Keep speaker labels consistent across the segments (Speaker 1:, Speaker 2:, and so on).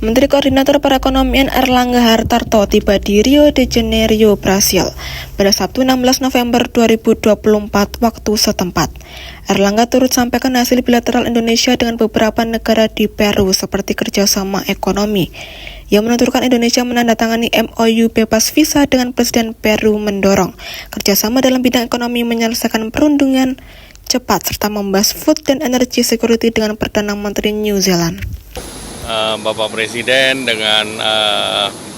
Speaker 1: Menteri Koordinator Perekonomian Airlangga Hartarto tiba di Rio de Janeiro, Brasil pada Sabtu 16 November 2024 waktu setempat. Airlangga turut sampaikan hasil bilateral Indonesia dengan beberapa negara di Peru seperti kerjasama ekonomi. Ia menuturkan Indonesia menandatangani MOU bebas visa dengan Presiden Peru mendorong kerjasama dalam bidang ekonomi menyelesaikan perundingan cepat serta membahas food dan energy security dengan Perdana Menteri New Zealand.
Speaker 2: Bapak Presiden dengan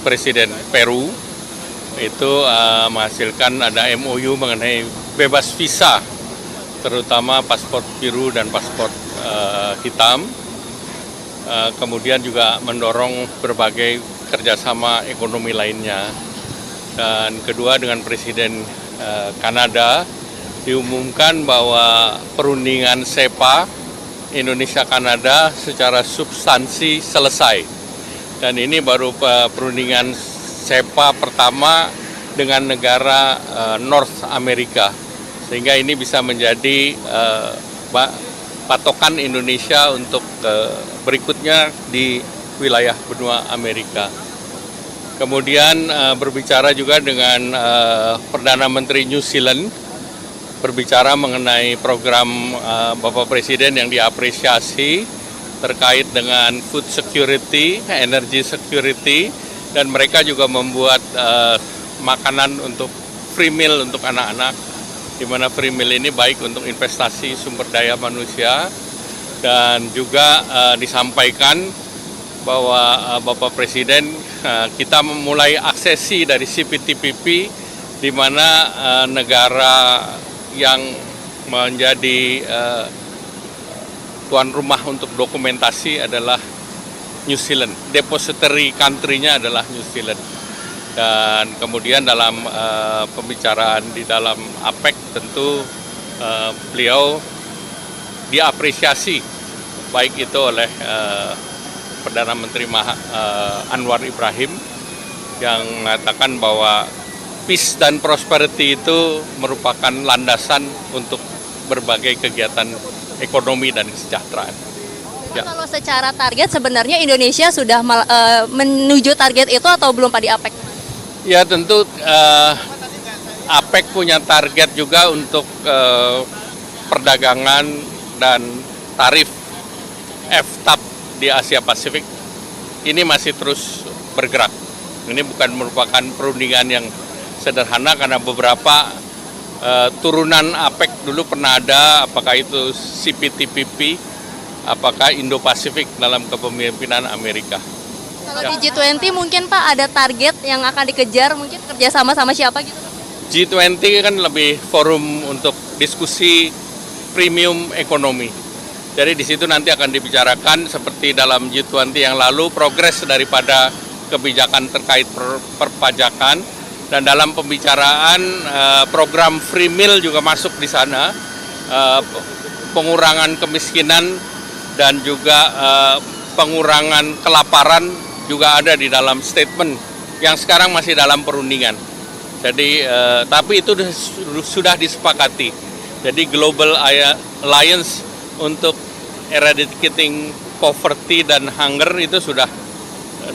Speaker 2: Presiden Peru itu menghasilkan ada MOU mengenai bebas visa, terutama paspor biru dan paspor hitam. Kemudian juga mendorong berbagai kerjasama ekonomi lainnya. Dan kedua dengan Presiden Kanada diumumkan bahwa perundingan SEPA Indonesia-Kanada secara substansi selesai. Dan ini baru perundingan SEPA pertama dengan negara North America. Sehingga ini bisa menjadi patokan Indonesia untuk berikutnya di wilayah benua Amerika. Kemudian berbicara juga dengan Perdana Menteri New Zealand, berbicara mengenai program Bapak Presiden yang diapresiasi terkait dengan food security, energy security, dan mereka juga membuat makanan untuk free meal untuk anak-anak, di mana free meal ini baik untuk investasi sumber daya manusia, dan juga disampaikan bahwa Bapak Presiden kita memulai aksesi dari CPTPP, di mana negara yang menjadi tuan rumah untuk dokumentasi adalah New Zealand. Depository country-nya adalah New Zealand. Dan kemudian dalam pembicaraan di dalam APEC tentu beliau diapresiasi baik itu oleh Perdana Menteri Anwar Ibrahim yang mengatakan bahwa peace dan prosperity itu merupakan landasan untuk berbagai kegiatan ekonomi dan kesejahteraan.
Speaker 3: Ya. Kalau secara target sebenarnya Indonesia sudah menuju target itu atau belum Pak di APEC?
Speaker 2: Ya tentu APEC punya target juga untuk perdagangan dan tarif FTAP di Asia Pasifik. Ini masih terus bergerak. Ini bukan merupakan perundingan yang sederhana karena beberapa turunan APEC dulu pernah ada, apakah itu CPTPP, apakah Indo-Pasifik dalam kepemimpinan Amerika.
Speaker 3: Kalau di G20 mungkin Pak ada target yang akan dikejar, mungkin kerjasama sama siapa gitu?
Speaker 2: G20 kan lebih forum untuk diskusi premium ekonomi. Jadi di situ nanti akan dibicarakan seperti dalam G20 yang lalu progres daripada kebijakan terkait perpajakan. Dan dalam pembicaraan program free meal juga masuk di sana, pengurangan kemiskinan dan juga pengurangan kelaparan juga ada di dalam statement yang sekarang masih dalam perundingan. Jadi tapi itu sudah disepakati. Jadi Global Alliance untuk eradicating poverty dan hunger itu sudah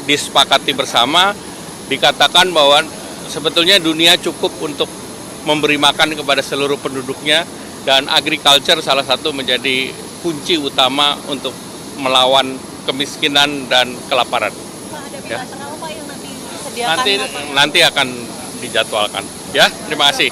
Speaker 2: disepakati bersama. Dikatakan bahwa sebetulnya dunia cukup untuk memberi makan kepada seluruh penduduknya, dan agriculture salah satu menjadi kunci utama untuk melawan kemiskinan dan kelaparan.
Speaker 3: Pak, ada bilateral Pak yang nanti disediakan?
Speaker 2: Nanti akan dijadwalkan. Ya, terima kasih.